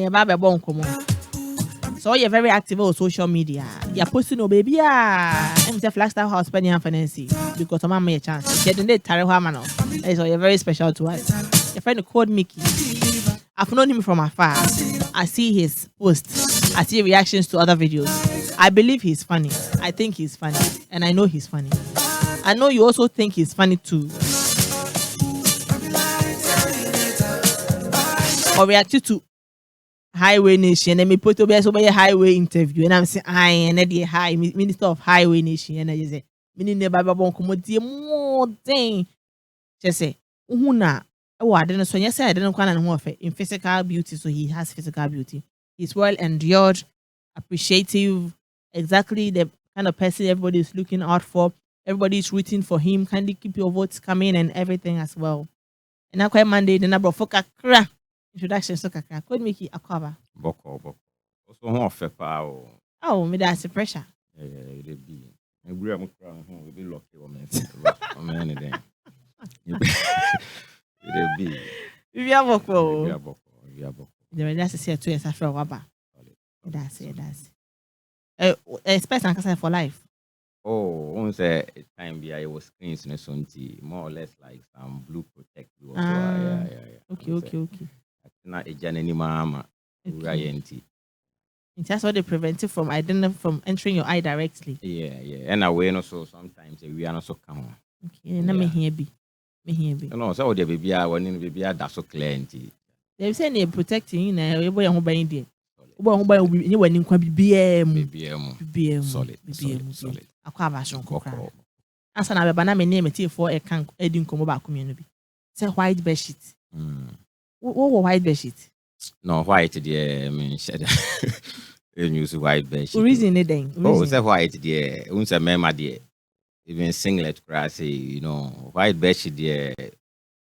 your baby bon come on. So you're very active on social media. You're posting no baby. I'm the Flagstaff House penny and fancy because I'm my chance. Getting the Tarawa man. So you're very special to us. Your friend Code Micky. I've known him from afar. I see his posts. I see reactions to other videos. I believe he's funny. I think he's funny. And I know he's funny. I know you also think he's funny too. Or reacted to Highway Nation and me put to be a highway interview and I'm saying I and the high Minister of Highway Nation and I just say meaning never won't come with more thing. Just say Uhuna. Oh, I didn't so yes, I didn't quite in physical beauty, so he has physical beauty. He's well endured, appreciative, exactly the kind of person everybody is looking out for. Everybody is rooting for him. Kindly keep your votes coming and everything as well. And now quite Monday, the number of Fokakra introduction so kakra. Code Micky Akwaba. Boko. Also ho fe pa o. Oh, me that's the pressure. It be. We am crown ho we be lucky o men. O men den. It be. We are Boko. We are Boko. The that's say 2 years after Waba. That's it. Expect and for life. Oh, once a time be I was screens in a more or less like some blue protect. Yeah. Okay. Not a Janani mama. It has all the preventive from entering your eye directly. Yeah. And away also sometimes we are not so come. Okay, and me here be. No, so the baby I want in baby that's so clear. They say they protecting everybody who buy in there. Who buy you when you can be BM solid. Akwaba shon. Asa na beba na me name tie for e kan edi nkomo ba komie no bi. Say white bed sheet. What white bed sheet? No, white there, I mean, shed. You use white bed sheet. Reason it then. Oh, say white there. Unsa mema there. Even singlet grass, white bed sheet there.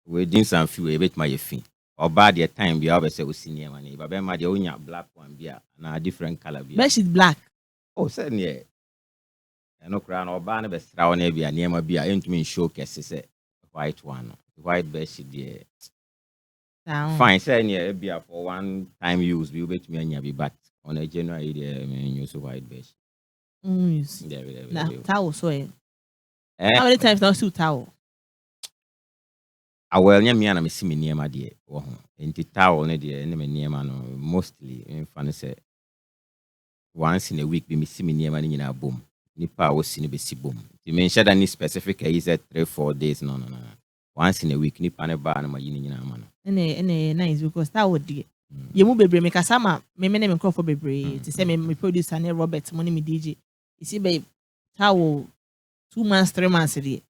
We did some few a bit my fin. Or bad your time be always say we senior money. But bema the only black one beer and a different color beer. Bed sheet black. Oh, certainly. Yeah. No crown or banner best round be a near my beer ain't mean showcase white one. White bed sheet there. Fine, say near beer for one time use we wait me and be but on a January there use white bed. Now towel so how many times now still towel? I well near me and I see me near my dear. In the towel near near man mostly in fun say once in a week be me see me near man in a boom. Nipa was seen be si boom. You mentioned any specific is 3-4 days. No. Once in a week, nipa ne bar na ma yini nyina man. Nice because that would be. You move bebre make asama me name call for bebre. To say me producer ne Robert money me DJ. You see babe how 2 months 3 months there.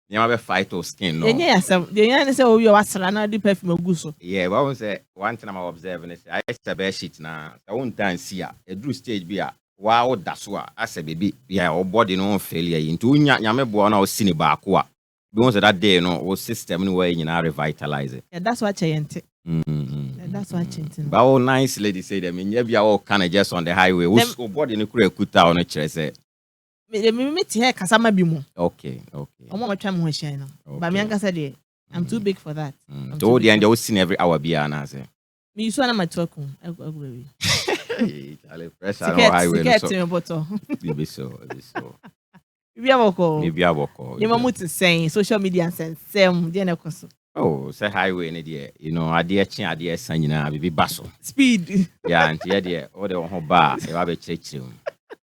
You have a fight or skin, no? Yeah, the say, oh, you are Salana, the perfume of Gusso. Yeah, but I was one time I'm observing it. I a bed sheet now. I won't dance here. A drew stage beer. Wow, that's what I said, baby. Yeah, or body no failure into Yamebo or Cinebaqua. Because that day, no, or system anyway, you know, revitalize it. Yeah, that's what I ain't. That's what I ain't. But all nice lady said, I mean, you all kind of just on the highway. Who's body in a quick on a chair? Me meet here kasama bimu. Okay. Omo matwa mo hwe no. But me anka say I'm too big for that. So the end you see every hour be na say. Me you so na my talk agwewe. Ale pressure on highway so. Get me bottle. Be so. Maybe aboko. You mamu to say social media sense sem dey na koso. Oh, say highway ni there. You know, ade san nyina be baso. Speed. Yeah, and there all the ho bar, e wa be chechim.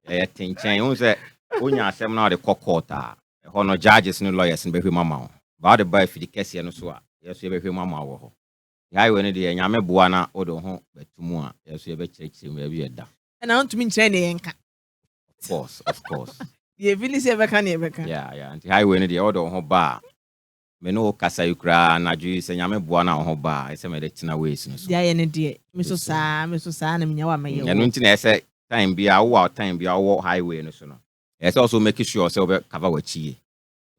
Yeah, tinchen, you say Onya asem na the court no judges no lawyers be hwe mama ba the boy fi the case no so a yeso be hwe mama wo ho ya we no de nyame boa na o do ho betumu a yeso be kirikiri me bi eda and I want to mean train yenka of course ye really say be kan yeah anti highway no de o do ho ba me no kasa yukra na ju se nyame boa na ho ba ese me de tina ways no so ya ye ne de me so saa na menya wa maye no nti na ese time bia wo highway no so no. Yes, also making sure so cover what she.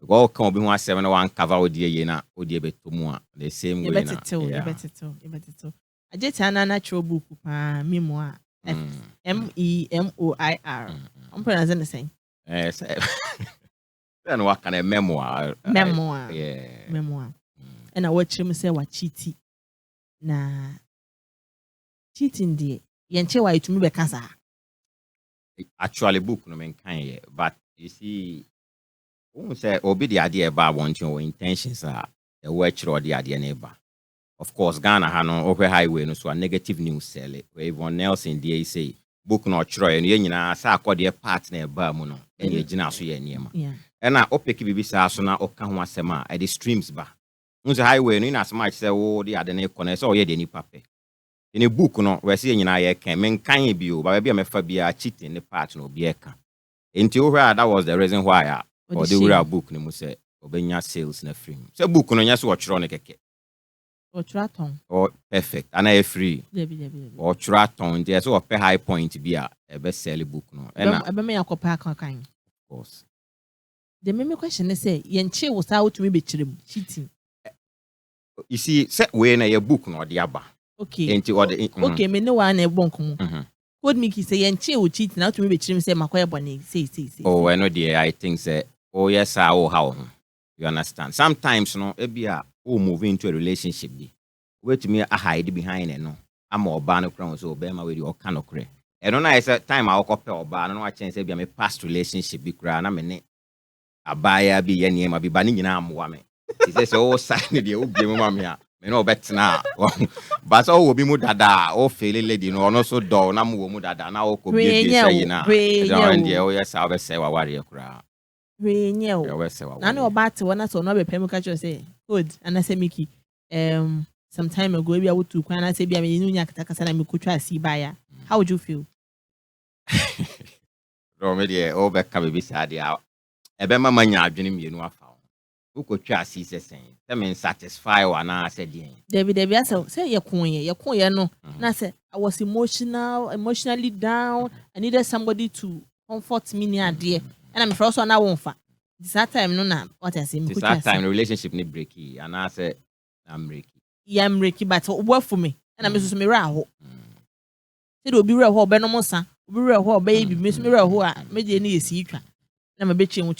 Go come be 171 cover with the na odi be to mu the same way na. You better too. I just an natural book memoir. MEMOIR. I'm pronouncing the same. Yes. Then what kind of memoir? Yeah. Memoir. And I watch him say what cheaty. na cheating deɛ yɛnkyɛ wa itumi bɛka saa. Actually book no men kan but you see who say obi the idea about wanting or intentions are a watch or the idea neighbor. Of course, Ghana ha no over highway no so a negative news sell it. Where everyone else in the say book no troy and you know sa call the partner ba mu no and you gina so ye niema. And na opeki bibi sa so na oka ho asema at the streams ba. Unse highway no in as much say oh the ade na connect so ye de nipa pe. In a book no we say nyina ye kan men kan bi o ba bia me fa bia cheating the part no obi e ka. Enti over that was the reason why or the real book no mu say obenya sales na free. Say book no nya so otro ne keke. Or Traton. Or perfect. And I free. Or Traton. There's a high point be a best selling book. No. And I may have a kind. Of course. The main question is say, Yenche was out to be cheating. You see, set way in a book no the abba. Okay. Okay, me no one a bonkum. Code Micky say Yenche will cheat now to be cheating, say Macoya Bonnie. Say. Oh, I know, dear. I think say, oh, yes, how. You understand? Sometimes, no, it be a move into a relationship. Wait to me, I hide behind it. No, I'm more banner crown, so bear my way or cannot cray. I don't know, I said, time I'll copy or ban, no chance to be a past relationship. Be crying, I'm in it. A buyer be any, I be banning in arm woman. He says, oh, sign the old game, mamma. Me no bet now. But all will be mudada, or failing lady, no, no so dull, no more mudada, now could be saying now. Oh, yes, I'll say, a warrior crowd. I know about one or not a pemicacho say good and I say Mickey some time ago we are to when I say be a Yakasana Mikutra see buyer. How would you feel? Romedia over can be sad out. A bema mania dream you know found. Who could try see the same? That means satisfy one I said David say your queen no. And I said I was emotionally down. I needed somebody to comfort me near dear. And I'm first one I won't fa. This time no na what I say. This time the relationship need breaky and I say I'm breaky. Yeah, I'm breaky but work for me. And I'm just me raho. Say do be real ho be no mo sa. Be real ho baby me real ho a me dey na esi twa. Na me be twen wo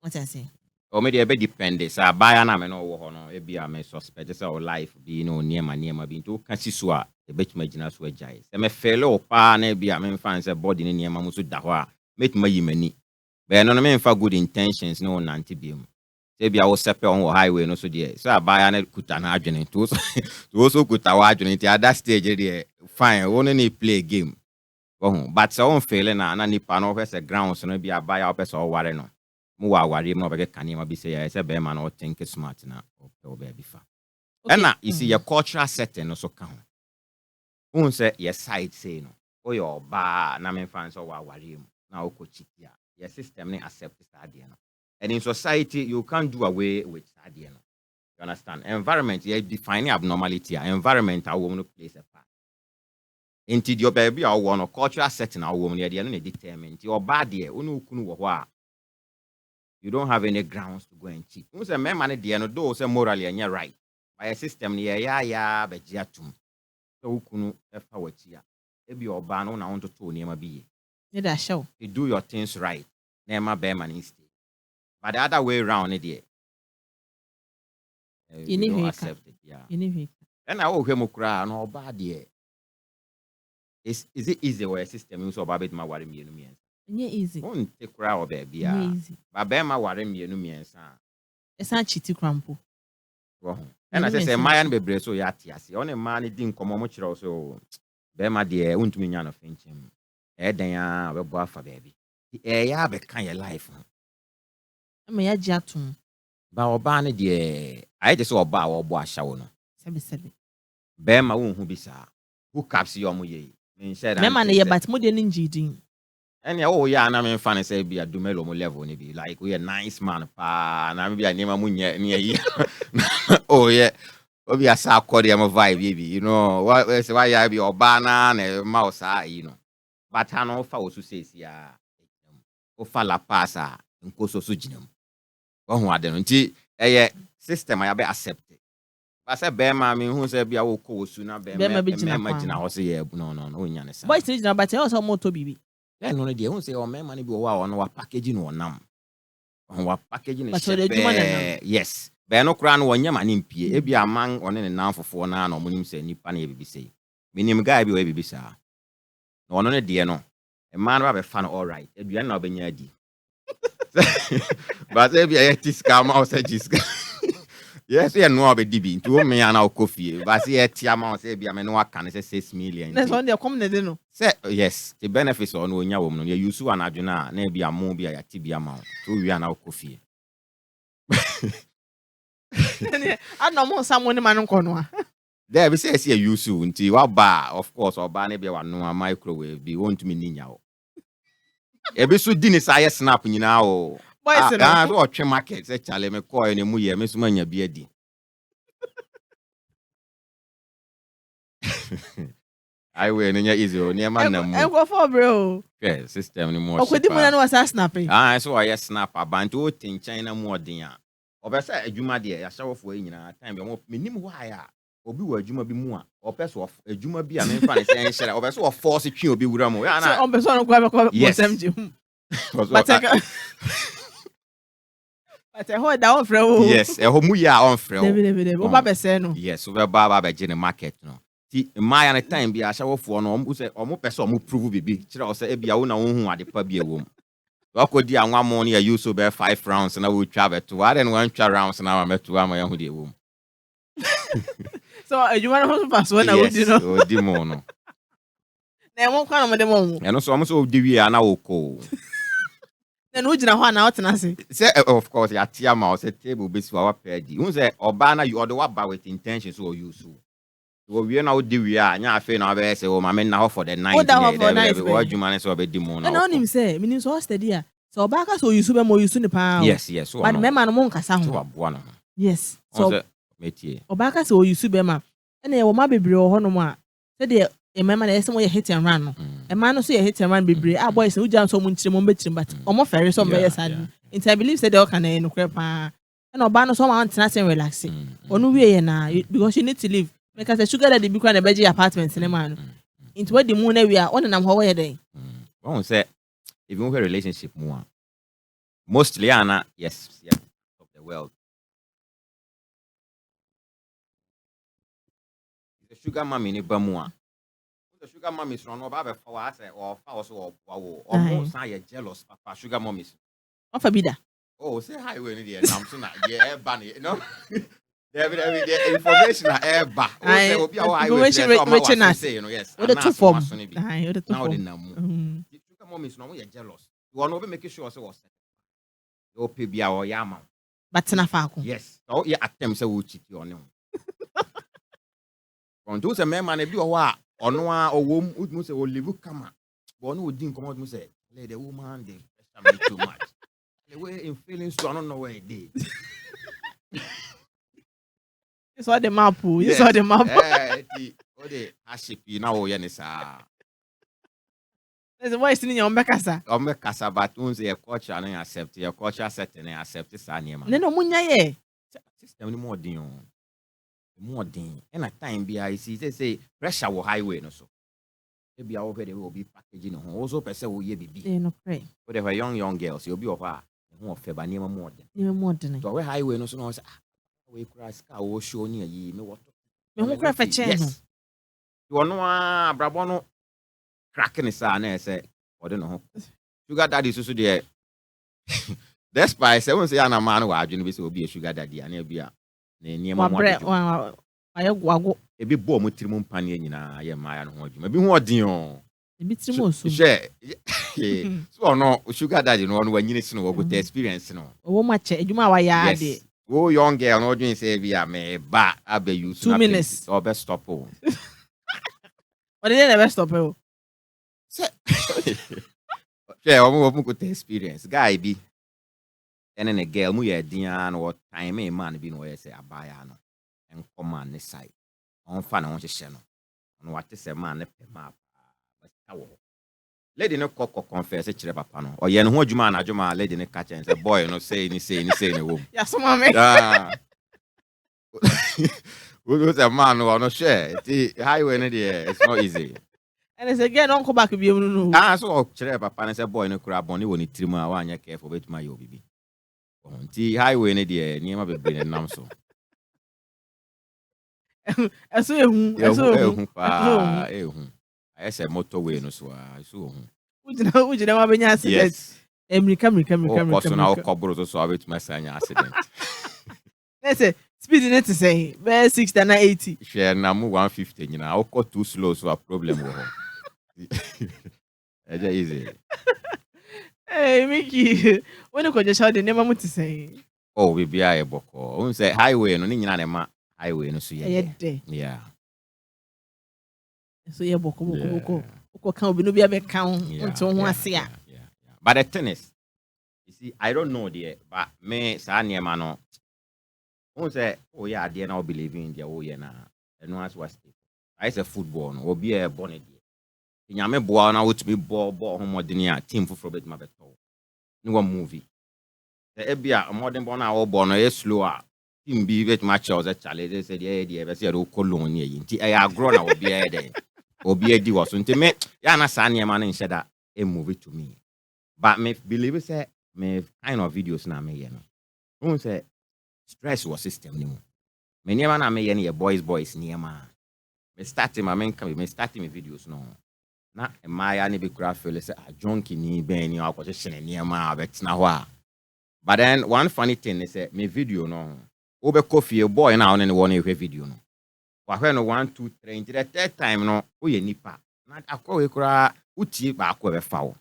what I say. O me dey be depend say buy na me no wo ho no e bia me suspect say our life be no niema bi nto ka siso a e be tuma gina so agyae. Say me fail o pa na bia me fan say body ne niema mo so da ho a me tuma yimani. But no me for good intentions no nanti biom. Say bia wo sepe on highway no so there. So buy na kuta na adwene to so kuta wa adwene ti at that stage there fine we no play game. But so on fail na nipa no first grounds no bia buy our person ware no. Mo wa ware no be kan ma bi say say be man no think smart na o be bi fa. And na you see your cultural setting no so ka ho. Won say your side say no. O your ba na me fan so wa ware mu na o ko chitia. Your system ne accept that idea. And in society, you can't do away with that idea. You understand? Environment, you define abnormality. Environment, our woman plays a part. Into your baby, our one or cultural setting, our woman, you're determined. Your body, you don't have any grounds to go and cheat. You say, man, the end of say morally and you're right. By a system, yeah, but jatum. So, kunu, if I were here, maybe your ban on I want to tell you, be. That show. You do your things right. Never bear man instead. But the other way around it, you don't accept it. Yeah. And I will hear cry no bad dear. Is it easy where a system you so about my worry me? Yeah, easy. Won't take crowd baby. Yeah, easy. But bear my worry me, it's not cheating crampo. And as I say, my and be so yatiasi. Only man didn't come much also. Bear my dear, won't mean of him. Then we both for baby. Yeah, be kind of life. Me ya jatum. Ba oba ne de I just oba wo bo ahyawo no. Sebe. Be ma wo hu bi sa. Who caps your mo ye. Me share that. Me ma ne ye but mo de njidin. Ene o ya na me fan say bi adumelo mo level ni bi like we a nice man pa na me bi anema mo nye ne yi. Oh yeah. Obi asa akodi am vibe bi you know what say why ya bi oba na ma o sa you know. But I no fa o su say ya. O fa la pasa nko so ginam. Who are the system I be accepted. But I said, Bema, me who said, be a woco sooner, Bema, imagine I was here. No, Yanis. Boys, but also more to be. Then only the who say, oh, money be on our packaging or num. On what packaging is yes. Be no kra no wonye ma ne mpie e bia man one ne nanfofo na na omunim se nipa na ye bibi sei minim guy bi we bibi sa na ono ne de no e man ba be fa no all right aduan na obenya adi but e bia ye tiska ma o se jiska yes ye no obedi bi nti o me ya na okofie but se ye tia ma o se bia me no aka ne se 6 million That's one dey come ne de no. say yes the benefits on onya wo no ye use anadwena na bia mo bia ya tibia ma to wi na okofie I no mo someone man nko no a. there be say see use nti wa ba of course oba na bia wa no microwave bi won't me ninya o e be so di ni sa ye snap nyina o Boys no. so otwe market say chale me call ne mu ye me so manya bi adi I we no nya easy o ne man na mu E go for bro. okay system ni mo Okwedi mu na no was snapping. so I snap abantu o tinchen na mu odin a obesa adwuma de ya hyewofo nyina time be mo menim why a obi wa adwuma bi mu a opeso adwuma bi a me fa ne se enhyere obeso o force twi obi wura mu ya na So on person no kwa be semji. But I heard that one friend. yes e ho mu ya on frɛ David. Oba be say no. yes we ba be gene market no ti my an time bi a hyewofo no omo se omo pese omo prove bibi kire o se e bia wo na wo hu ade pa bi ewom wakodi anwa mo ne ya use be 5 rounds na we twa beto I didn't want 2 rounds na ma meto ama ya hu de ewom So you want to pass one out you know. o di mo no Na mo kwa no de mo. eno so omo so di wi ana woko Na no gina ho na what na say. say of course ya tia ma o say table be si wa pedi hu say oba na you order wa ba with intention so use so we na o di wi a nya afi na be say o ma me na ho for the night o adwuma ne so be di mo na na onim say meaning so steady a so oba ka so use be mo use ni pa. yes so but me man mo nkasa ho so aboa no yes so metie oba ka so use be ma na e wo ma bebre ho no mo a say de e mema na yesem wo ye hit and run no e man no so ye hit and run bebre a boys no jam so mo nchire mo betire but omo ferry so mo be sad in I believe say they can no kre pa na oba no so ma antena sen relax onu wie ye na because you need to live because the sugar daddy be kwa na beji apartment ne man into what the moon na we are on nam ho we den won say if you have a relationship more mostly ana yes of the world the sugar mommy ni bamu the sugar mommy is no ba be fa wa say or fa so wo o san ye jealous papa sugar mommy ofa bida oh say hi we ni dey nam so na dey e ba ni no the information na e ba o say obi a wa information say you know yes o the two form now the namu sugar mommy is no ye jealous you want to make sure say was you pay bia o ya ma but na fa ko yes so you attempt say wo cheat on him onto say me man e bi o wa Onua owo mu say o live kama but no din come out mu say let the woman dey pressure me too much the way in feelings so I don't know where it dey you saw the map you saw the map o dey hashipi na o ye ni sa there's a voice in your mbekasa but un say your culture no accept your culture setting accept sa niema no munya ye system ni more din and at time bi I see say pressure wo highway no so e bia wo pede wo bi package no ho also pese wo ye bibi no pray but if young girls you be of her ho fe ba niema more din so we highway no so no say we crash car wo show ni yi me what me ho kra fe chen no you Onua abrabo no cracking sa na say ode no ho sugar daddy so there despite say won say na man wa adwene bi say obi sugar daddy ana bia na niema mo aye gwago e bi bo mo tirimu mpane nyina ye maaya no ho adwuma bi ho odin o e bi tirimu osu so no sugar daddy no wanyini sino wo go experience no wo ma che adwuma wa ya de wo young girl no odwin say bia me ba abe you 2 minutes so be stop o what did they never stop o che wo go experience guy bi ene ne girl mu ye dia no time man bi no ye say abaya no en command ne side on fa na on hye no no wate say man ne pe map ba ta wo lady no kokko confess kire papa no o ye no ho adwuma na adwuma lady ne ka chen say boy no say ne wo ya so ma me we say man no share the highway ne there it's not easy and it's again don't come back bi no so kire papa ne say boy no kura boni woni tirimu a wa anya careful betuma ye obibi Nti highway ne de niema bebre nam so. Eso ehu pa ehu. Ayese motorway no so so ujina wa benya accident. Yes. Emrika. Koso na okobro so abetuma sanya accident. Let's speed net to say be 60 na 80. Share na mu 150 nyina okọ too slow so a problem wo ho. Eja easy. Hey Mickey, when you go just shout the name am to say. Oh, we be aye boko. Un say highway no ni nyina na ma highway no so ye. Yeah. So ye boko. Oko kan obi no bia be kan unto ho ase a. But the thing is, you see, I don't know there, but me sa niema no. Un say oh yeah, there now believe in there oh yeah na. And once was I say football no obi e born there. Nyame boa na wotumi ball homodeni a team foforo betima beto. Ni one movie. The ebia modern born a wo ball no slow a team bi betima chaos a challenge say dey be say do kolon ni nti e agro na obi e dey. Obi edi wo so nti me ya na sa niema na nhyɛ da a movie to me. But me believe say me kind of videos na me ye no. Who say stress was system ni mu. Me niema na me ye no boys niema. Me starting my videos no. Na Maya ni be kura feel say a junkie ni ben ni akwache hye niema abetna ho a. But then one funny thing is me video no. Obe coffee boy na on ne one video no. Wahwe no 1 2 3 into the third time no oye nipa. Na akwa kura utie ba akwa be fa wo.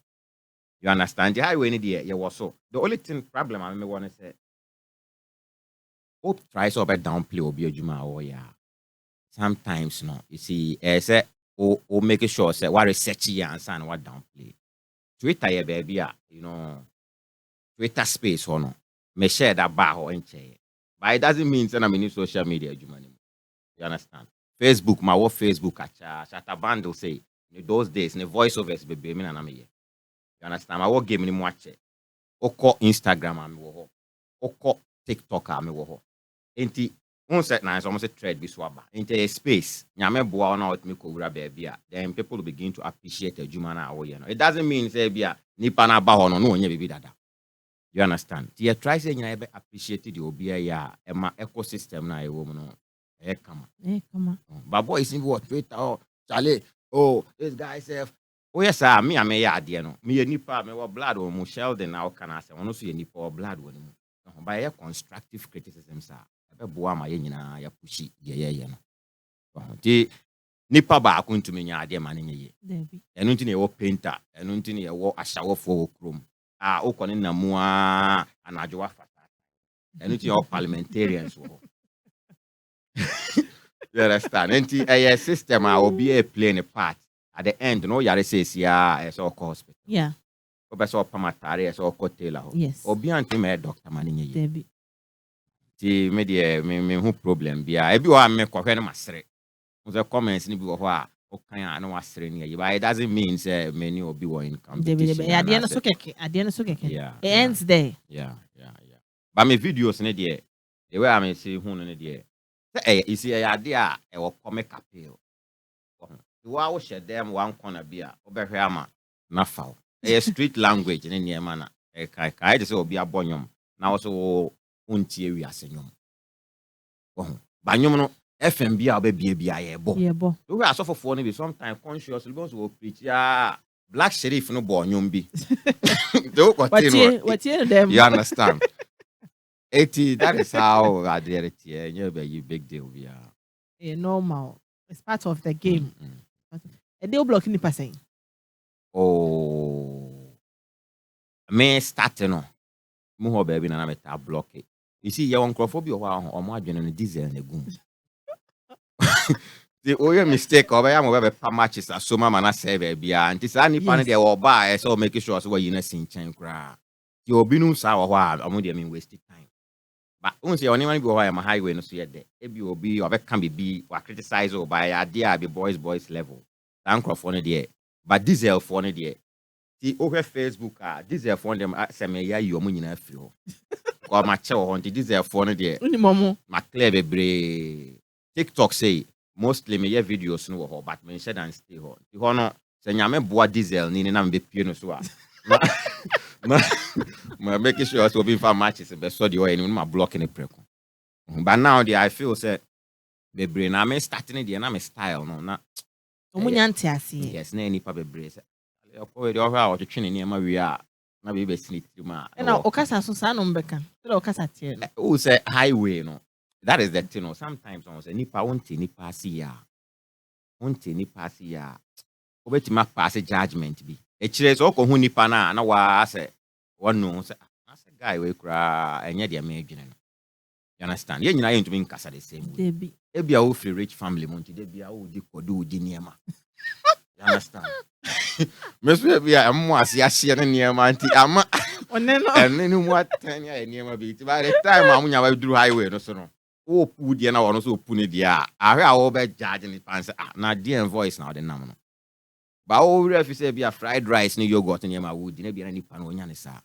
You understand? The highway ni there you was so. The only thing problem I me want to say hope try so be downplay obi adwuma o ya. Sometimes no you see say or make sure say what research here and what downplay. Twitter ye baby you know Twitter space or no. Me share that bar or enche. But it doesn't mean say I'm in social media adwuma. You understand? Facebook, my what Facebook acha bundle say in those days in the voiceovers baby me na me ye. You understand? My what game ni mo ache. Oko Instagram am wo ho. Oko TikTok am wo ho. Enti on set na almost a thread bi so aba. Enti a space. Nyame boa na otimi ko wura baby a. Then people will begin to appreciate the adwuma na wo ye no. It doesn't mean say bia nipa na ba ho no onye baby dada. You understand? You try say nyina be appreciate the obi ya e ma ecosystem na e wo mu no. Come on. But boys in what Twitter oh Charlie, oh this guy self. Oh yes, me a me ya ade no. Me nipa me wo blood o mu Sheldon na o kana say ono so ye nipa o blood wo ni mu. But ye constructive criticism sa. Be boa ma ye nyina ya pushi ye no. Di nipa ba ko ntumi nya ade ma ne ye. Eno ntini ye wo painter, eno ntini ye wo ashawofo wo krom. Ah o kone na mu a anajo afata. Eno ntini ye parliamentarians wo. You understand? Enti a system a obi e play a part. At the end, no yare says ya so hospital. Yeah. Obeso pamatare so hotel. Yes. Obi anti me doctor mani ye. Debi. Ti me de me hu problem bia. Ebi wa me kwahwe no masere. Mo comments ni bi wo ho a o kan a no wasere ni ye. But it doesn't mean say many obi wo in competition. Debi. Ade no so keke. Ade no so keke. Yeah. It ends there. Yeah. But me videos ni de the way I me see hu no ni de. Say you see ade a e wo comic appeal. You are share them one corner beer, obehwe ama na foul. Street language in niema na kai just obi abonyom na also untie wi asenyom. Banyom no FM bia obebie bia ye bo. We are so for no be sometimes conscious because we preach ya black sheriff no bo nyom bi. What them? You understand? That is how I did it here. You be big deal bia. Normal. It's part of the game. A deal blocking the passing. Oh, me starting no. Muho baby na meta block it. You see, your uncrophobia or more than diesel and a goon. The only mistake of I am over matches as so mama na say baby and this any pan there or buy so make sure so you not sing chain cry. You will be no sour while I'm mean wasted time. But once you only go on my highway no so yet there. If you will be or can be or criticize or by idea be boys level. Uncrophone there. But diesel phone there. The over Facebook diesel phone them say me ya you money na feel. Or my chow on the diesel phone there. My clear bebre. TikTok say mostly me ya videos no ho but me said and stay ho. The hono say nyame boa diesel ni na me be pie no so a. My making sure so be for matches and so the way in my blocking a preco. But now I feel say the brain I'm starting the and style no not yes na any papa brace. Already over to training near we are na be sleep ma. Na okasa so sa no mbeka. Tell okasa tie no. Who say highway no. That is the thing no. Sometimes on say nipa won't nipa see ya. Won't nipa see ya. Obetima pass judgment bi. E kire so ko hu nipa na wa say one no say as a guy we kra enye de me adwene no. You understand? Ye nyina ye ntumi nkasa the same way. Debi. Ebia wo free rich family monti debia wo di kodo wo di niema. You understand? Meso ebia ammo ase ahye ne niema anti ama One no. ene ni mu atan ya niema bi ti by the time amunya wa duru highway no so no. Wo pu die na wo no so pu ne die a ahwe a wo be judge ni pan say na die voice na wo de nam no. Ba wo re fi say bia fried rice ni yogurt niema wo di na bia na nipa no onya ne sa.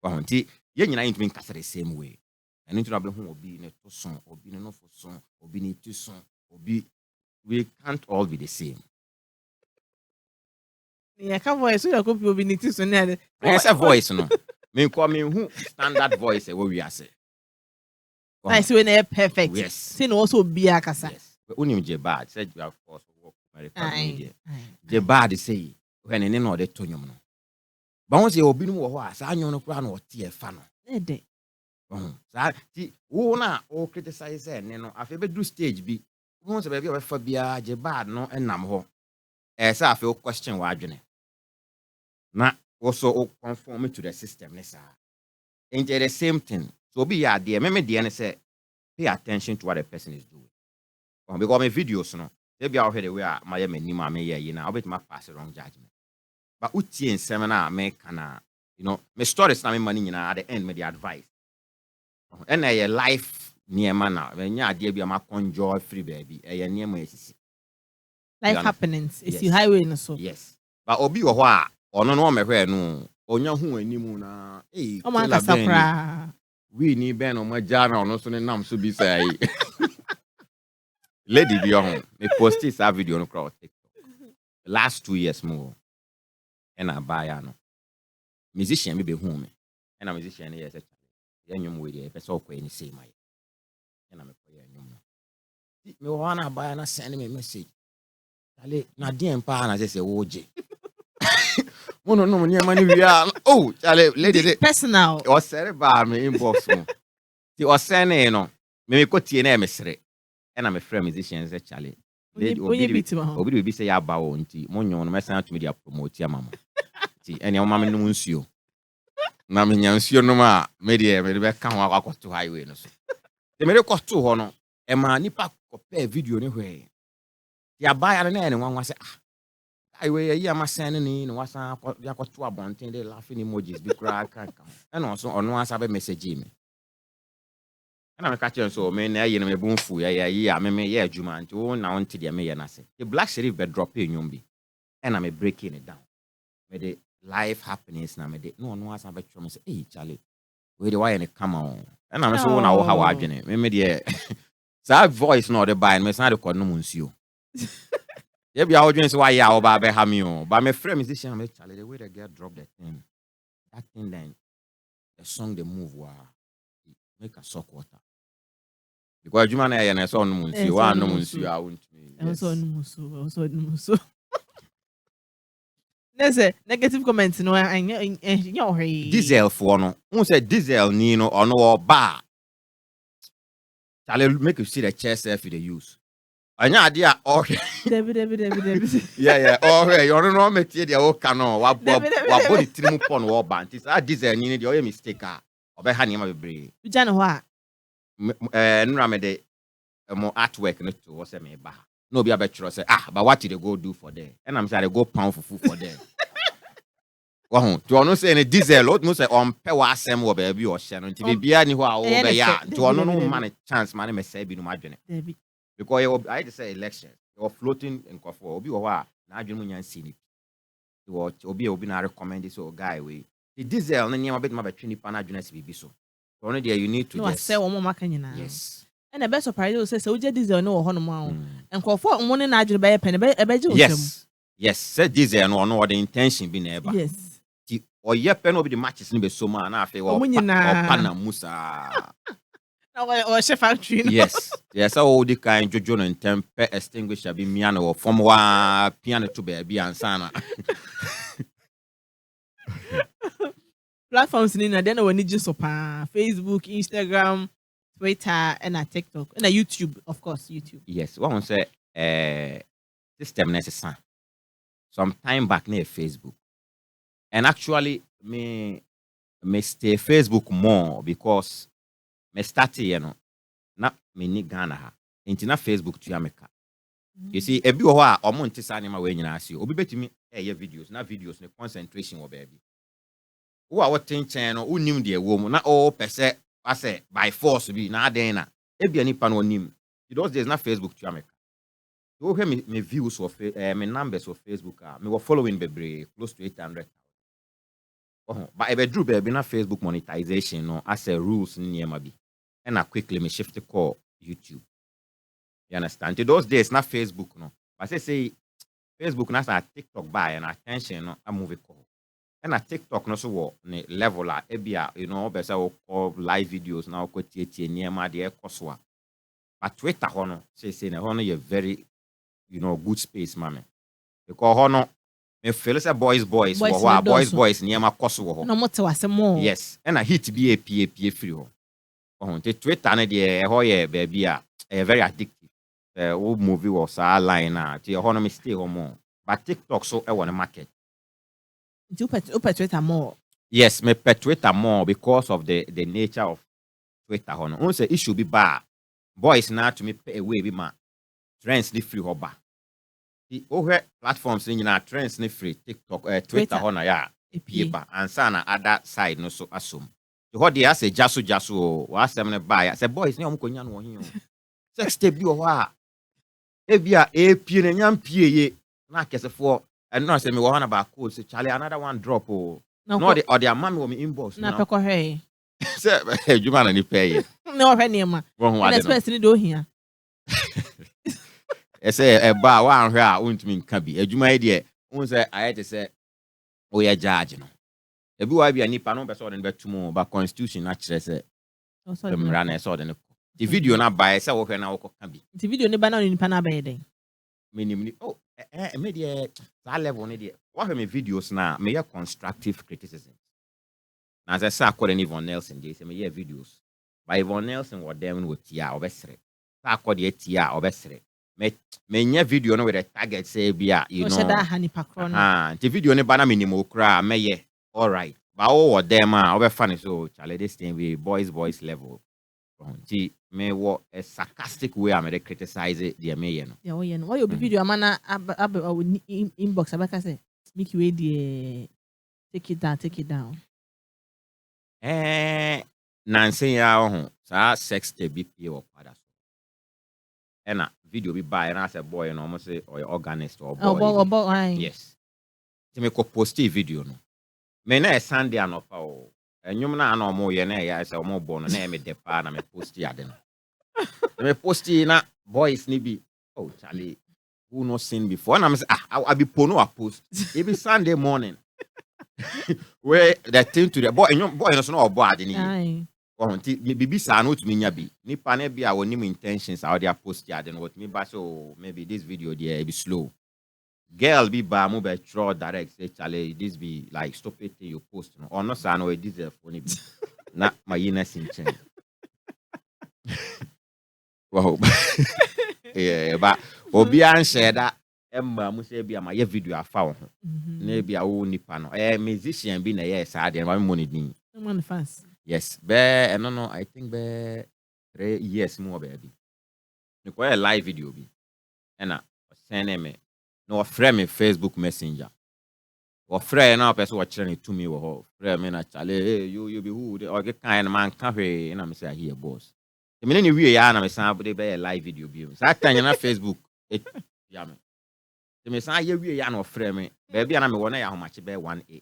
Wa honti ye nyina ntumi nkasa the same way. And into who obi ne to son, obi ne no for son, obi ne to son, obi we can't all be the same. Yeah, ka voice so ko obi ni ti so na. It's a voice no. Me call me who standard voice e we ase. Nice when they perfect. Yes. Say no also be akasa. Yes. But unim je bad said you of course work American media. Je bad say when any no de tonyum no. Ba won say obi no wo ho asa anyo no kura no tie fa no. Ede. So ti wo na o criticize ne no afi be do stage bi won se be o fa bia je bad no enam ho sa afi o question wa adwene na also o conform to the system ne sa ain't the same thing so be ya there me there ne say pay attention to what the person is doing because my videos no they be out here the way my mani ma me ye na obet ma pass wrong judgment but utie nsem na me kana you know my stories na me mani nyina at the end me the advice. And a life near mana when ya dear be a conjoy free baby, a near my life happenings. It's the highway no so. Yes. But obi or what or no me where no onya hu animu na eh we ni ben o majana no so nam so bi say lady be on me post this video no crowd TikTok last 2 years more and I buy no musician me be hu me and a musician yes yanyum we dey person ko any say my na me ko yanyum no me wana buy na send me message ale na dem pa na say wo je no me mani we are oh ale lady personal o sere ba me inbox mo ti o send no me ko tie na me sere na me friend musician say chale obi be say ya ba wo nti mo nyon no me san to media promote ya mama ti ene o mama no nsuo na me nyansio no ma me de be ka ho akwakoto highway no so de me rekoto ho no e ma nipa kope video ne hwe ya ba ya na ene nwanwa se highway ya ma sen ni no wasan yakoto abonten de laughing emojis bi kra kan and also ono asa be message me na me ka chen so me na ye na me bunfu ya me ye adwuma nti wo na wonte de me ye na se the black sheriff be drop enwom bi and I'm breaking it down me de life happenings na me de no asa be tro me say eh Charlie we the why any come on and I'm so na wo ha wa adwene me de that voice no the buy me san de ko no munsuo ye bia wo dwen say why ya wo ba be ha me o but me friend musician me Charlie the way the girl drop the thing that thing then the song the move wa make a suck water because adwuma na ye na so no munsuo wa no munsuo a wontumi so no munsuo Nese negative comments no anya diesel for no who say diesel ni no ono oba Charlie make you see the chair self the use anya ade a okay David yeah okay you no make tie dia wo ka no wa body trim pon wo ba nti sa diesel ni dey o mistake a obe ha niam bebre uja no ho a nura me de mo artwork no to wo say me ba no be abetro say but what did they go do for there and I'm say they go pound for food for there Wahon to ono say any diesel what no say on pe wa asem wo ba bi o hye no nti bibia ni ho a wo be ya to ono no man chance man me say bi no madwene because I just say elections you floating in kofo obi wo a na adwene mu nyan sini you obi na recommend this guy we the diesel na niam abet ma betwe ni pa na adwene se bibi so ono there you need to no just say wo mo maka nyina yes and the best surprise is say uja diesel no ho no ma wo and kofo mo ne na adwene be pen be je wo yes say diesel no the intention be na eba yes or ye pen obi the matches ni be so man na afi or pana musa. Or chef factory. Yes. Yes, all the kind jojo no ntem pe extinguisher be miano or from wa piano to be ansana. Platforms in then we need just Facebook, Instagram, Twitter, and TikTok, and YouTube, of course, YouTube. Yes, one say system necessary. Some time back near Facebook. And actually me stay Facebook more because me started, na me ni Ghana ha. Inti na Facebook to America. You see, ebi wo a omo nte sa nema we nyina ase. Obi betimi videos, na videos ne concentration wo baby. Wo a wo tenchen no unim de wo mu na o pese ase by force bi na aden na. Ebi ani pa no onim. Those days na Facebook to America. You hear me views of me numbers of Facebook me were following bebre close to 800. But I drew baby na Facebook monetization no as a rules near bi. And I quickly me shift to call YouTube. You understand? To those days na Facebook no. But say Facebook na sa TikTok buy and attention no a movie call. And a TikTok no so wo ne level a ebia be say call live videos na ko tie near ma de ekoswa. But Twitter hono say na hono you very good space mame. Because hono me feel say boys near ma koso wo. No mote wase more. Yes. And a hit be a free ho. The Twitter na de ho ye baby a very addictive. We movie was a line na ti ho no me stay ho more. But TikTok so e won market. You pet Twitter more. Yes, me pet Twitter more because of the nature of Twitter ho no. One say issue be bad. Boys na to me pay away be ma trends ni free ho ba. The over platforms ni na trends ni free TikTok Twitter ho na ya e ba ansa na other side no so assume. The what they say jasu wa asem ne buy say boys ni omkonya no hin o. Sex tape bi o ha. E bia e pie ne nyam pie ye na kesefo and no say me wo na ba code say Charlie another one drop o. No the or their mommy wo me inbox na peko he. Say Adwuma na ni pay. No he ne ma. Na express ni do hia. E say e ba wa anhwe a untimi nka bi. Adwuma e de un say ayete say o ye judge no. Ebi wa bia nipa no be so de betumo ba constitution na kire say dem rana so de the video na buy say wo hwe na wo ka bi. The video ne ba na nipa na ba ye den. Minim ni me de that level ne de wo hwe me videos na me ye constructive criticism. Na say say akore ni Von Nelson dey say me ye videos. By Von Nelson wo dem no tia obesere. Say akore tia obesere. Me nya video no with the target say bia the video ne ba na minim okra me ye all right. But all them are funny so Charlie this thing we boys level. See me what a sarcastic way I made criticize it the me no. Yeah, oh why your video amana inbox abaka say Micky way the take it down. Nancy ya ho sa sex tape bi pie wo kwada so. Na video bi buy na say boy no almost say or organist or boy. Yes. See me ko post video no. Me na Sunday anopa o. Enyum na ana omo ye na ya say omo bo no na me depa na me post ya de no. Me post na boys ni bi oh Charlie who no seen before na me say I be pono a post. It be Sunday morning. Where that thing to the boy enyum boy no so no obo ade ni. Oh nti bibi sa no tumi nya bi. Nipa na bia wonim intentions how they post ya de no what me ba so maybe this video there be slow. Girl be ba mo be draw direct say Charlie this be like stop it you post no or no say no this is funny be na my inness in change. Wow. Yeah but obi an share that emma mo say be my video afa wo ho na be a wo nipa no musician be na yes I dey money din man fans. Yes be no I think be 3 years more baby me ko live video bi na send me no friend me Facebook Messenger. Or friend now person watch it to me wo friend me na Charlie hey you be who or get kind man can we na me say here boss. The minute you ya na me say be live video bi. That time na Facebook ya me. The me say we ya no friend me. Baby na me wona ya how much be 1 AM.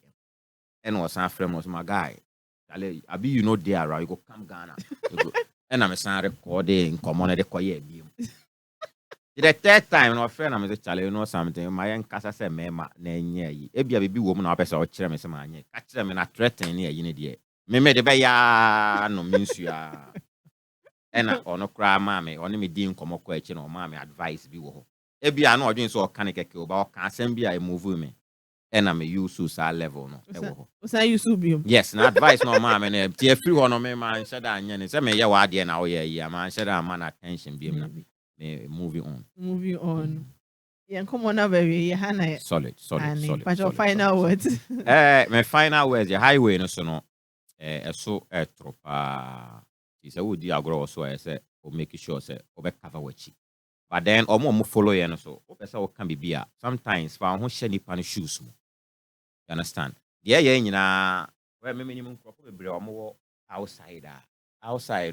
And was san friend was my guy. Charlie abi you know there right you go come Ghana. And na me say recording come on the koye bi. The third time no friend am say chale you know something my nkasa say mema na enye yi e bia bebi wo mu na opese o kire me se ma anye ka kire me na threaten ne yi ne de me de be ya no minsua ena ono kra ma me ono me di nkomo kwa echi na o ma me advice bi wo ho e bia na odwen so o kan keke o ba o kan asem bia e move me ena me use sa level no e wo ho o sa use bi yes na advice no ma me na tie free ho no me ma nhyɛ da anye ne se me ye wa de na wo ye yi ma nhyɛ da ma na attention bi na moving on. Yeah, come on now, baby. Hannah. Solid. But your final words. My final words, the highway no so no so tropa. She said, would you grow so I said, or make sure say or cover what she. But then or more follow you so person can be beer. Sometimes for who share ni pan shoes. You understand? Yeah, where minimum crop be or more outside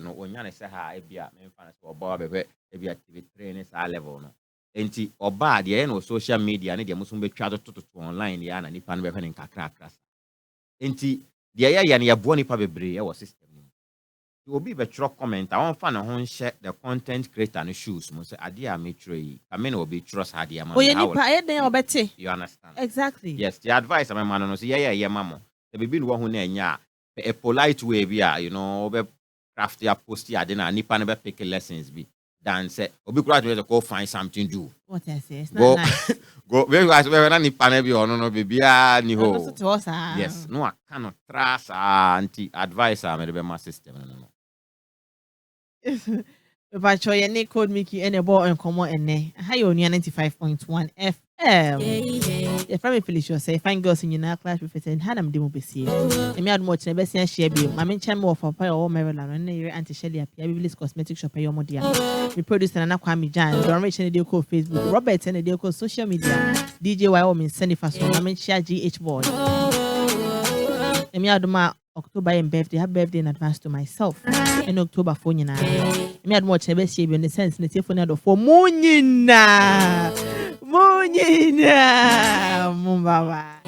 no when you say ha ebia me fan so oba be ebia TV training sa level no enti oba de no social media ne de muso betwa to online ya na nipa no be fan nkakra krasa enti de ya ne yabo nipa bebre e wo system ni obi be tro comment I won fan ho nhye the content creator no shoes mo say ade a me tro yi ka me na obi trust ade am o ye nipa e den obete you understand exactly yes the advice am man no say yeah mamo the bibi no ho na anya a polite way bia you know craft ya post ya na nipa na be pick lessons be than say obi kura to go find something do what I say it's not nice go we na nipa na be ono no bibia ni ho yes no I cannot trust anti advisor me be my system no but your any Code Micky and a boy and come on and how you on 95.1 FM. The family Felicia Osei fine girls in your class with it and had them demo be see. And me had much never seen share be. My main channel for Papa or Maryland and your Auntie Shelly up here. Bibli's cosmetic shop your modia. We produce an Kwame Jan, Don Rich and the Deal called Facebook, Robert and the Deal called social media, DJ Wyoming, Sandy Fast, my main share GH boy. And me Adwuma October and birthday, happy birthday in advance to myself. In October for you now. Me had much never see in the sense in the telephone for Munina. Mumbaba.